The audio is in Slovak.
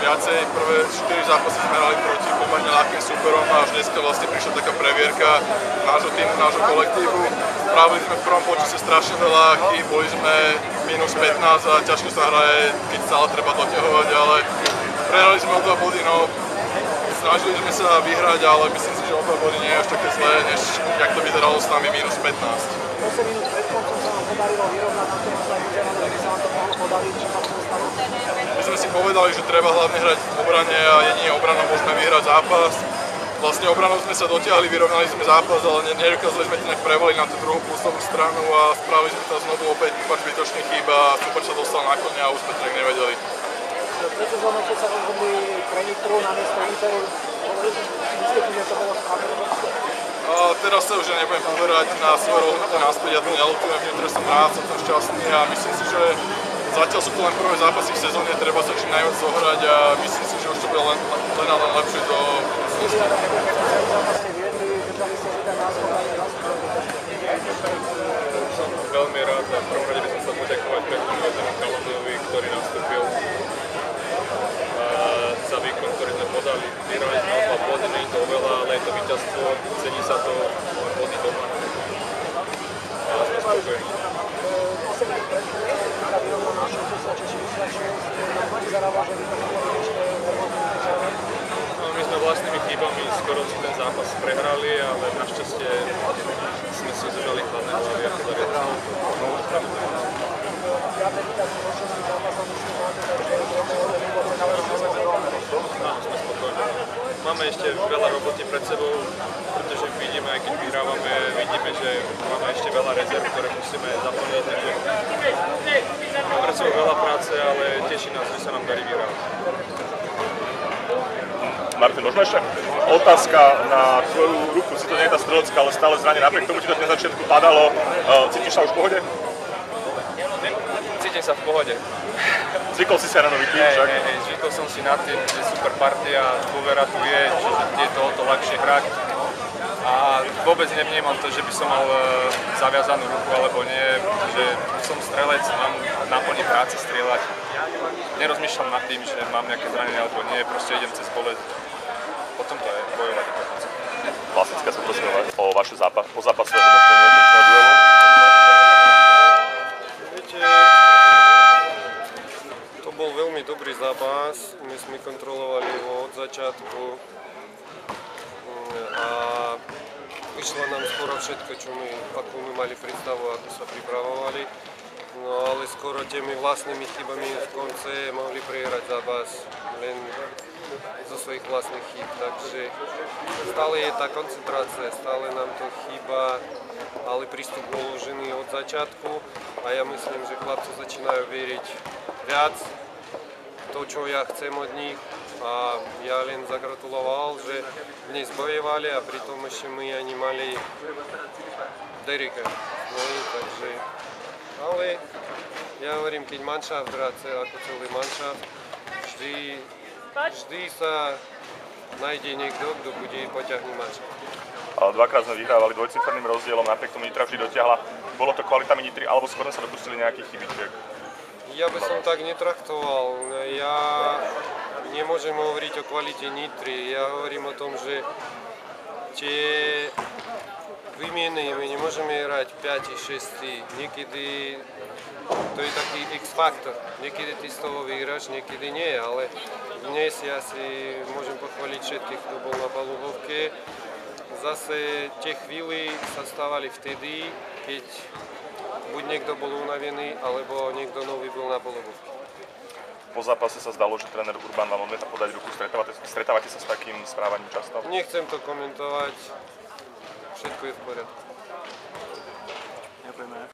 viacej. Prvé 4 zápasy sme hrali proti pomerne ľahkým súperom a až dneska vlastne prišla taká previerka nášho týmu, nášho kolektívu. Spravili sme v prvom počase strašne veľa chýb, boli sme minus 15 a ťažko sa hraje, keď stále treba doťahovať, ale prehrali sme o 2 body, no snažili sme sa vyhrať, ale myslím si, že o 2 body nie je až také zlé, než jak to vyzeralo s nami minus 15. 8 minút pred koncom sa vám podarilo vyrovnať na tom sa by sa vám to mohlo podariť, čo sa stalo? My sme si povedali, že treba hlavne hrať v obrane a jedine obranou môžeme vyhrať zápas. Vlastne obranou sme sa dotiahli, vyrovnali sme zápas, ale nedokázali sme nejak prevaliť na tú druhú plusovú stranu a spravili sme to znovu opäť pár zbytočných chýb a super sa dostal na konia a už sme to nejak nevedeli. Pred sezónou ste sa rozhodli pre Nitru namiesto Interu, myslíte, že to bolo správne? Teraz sa už nebudem pozerať na svoje rozhodnutie naspäť, ja to neľutujem, v Nitre som rád, som tam šťastný a myslím si, že zatiaľ sú to len prvé zápasy v sezóne, treba sa čím najviac zohrať a myslím si, že už to bude len lepšie do budúcnosti. Som veľmi rád a v prvom rade by som sa poďakovať Petrovi Kalanovi, ktorý nastúpil za výkon, ktorý sme podali. Vyhrali sme o 2 body, nie je to oveľa, ale je to víťazstvo, cení sa to body doma. A sme spokojení. My sme vlastnými chybami skoro ten zápas prehrali, ale našťastie sme si udržali chladné hlavy a podarilo sa to. Áno, sme spokojní. Máme ešte veľa roboty pred sebou, pretože vidíme, aj keď vyhrávame, vidíme, že máme ešte veľa rezerv, ktoré musíme zaplniť, takže máme pred sebou veľa práce, ale teší nás, že sa nám darí vyhrávať. Martin, možno ešte otázka na tvoju ruku, si to nie je tá strelecká, ale stále zranenie, napriek tomu ti to na začiatku padalo, cítiš sa už v pohode? Cítim sa v pohode. Zvykol si sa na nový tým, však? Hej, zvykol som si na tým, že super partia, dôvera tu je, že je to o to ľahšie hrať. A vôbec nevnímam to, že by som mal zaviazanú ruku alebo nie, že som strelec, mám naplniť práci strieľať. Nerozmýšľam nad tým, že mám nejaké zranenie alebo nie, proste idem cez bolesť. Potom to je bojovať. Klasická sa prosím o vašu pozápasové hodnotenie dnešného duelu. Viete, to bol veľmi dobrý zápas, my sme kontrolovali ho od začiatku a vyšlo nám skoro všetko, akú my mali predstavu, ako sa pripravovali. No ale skoro tými vlastnými chybami v konce mohli prehrať zápas len zo svojich vlastných chýb. Takže stále je tá koncentrácia, stále nám to chýba, ale prístup bol uložený od začiatku a ja myslím, že chlapci začínajú veriť viac to, čo ja chcem od nich. A ja len zagratuloval, že dnes bojovali a pritom ešte my ani mali Derika. No, takže, ale ja hovorím, keď manšaft hrá ako celý manšaft, vždy sa nájde niekto, kto bude poťahnuť manšaft. Dvakrát sme vyhrávali dvojciferným rozdielom, napriek tomu Nitra vždy dotiahla. Bolo to kvalitami Nitry, alebo skôr sa dopustili nejakých chybičiek? Ja by som tak netraktoval. Ja nemôžem hovoriť o kvalite Nitry. Ja hovorím o tom, že tie výmieny my nemôžeme hrať 5-6. Niekedy to je taký X-faktor. Niekedy ty z toho vyhráš, niekedy nie. Ale dnes ja si môžem pochváliť všetkých, kto bol na palubovke. Zase tie chvíli sa stávali vtedy, keď buď niekto bol unavený, alebo niekto nový bol na palubovke. Po zápase sa zdalo, že tréner Urban vám odmieta podať ruku. Stretávate sa s takým správaním často? Nechcem to komentovať. Všetko je v poriadku. Ďakujeme.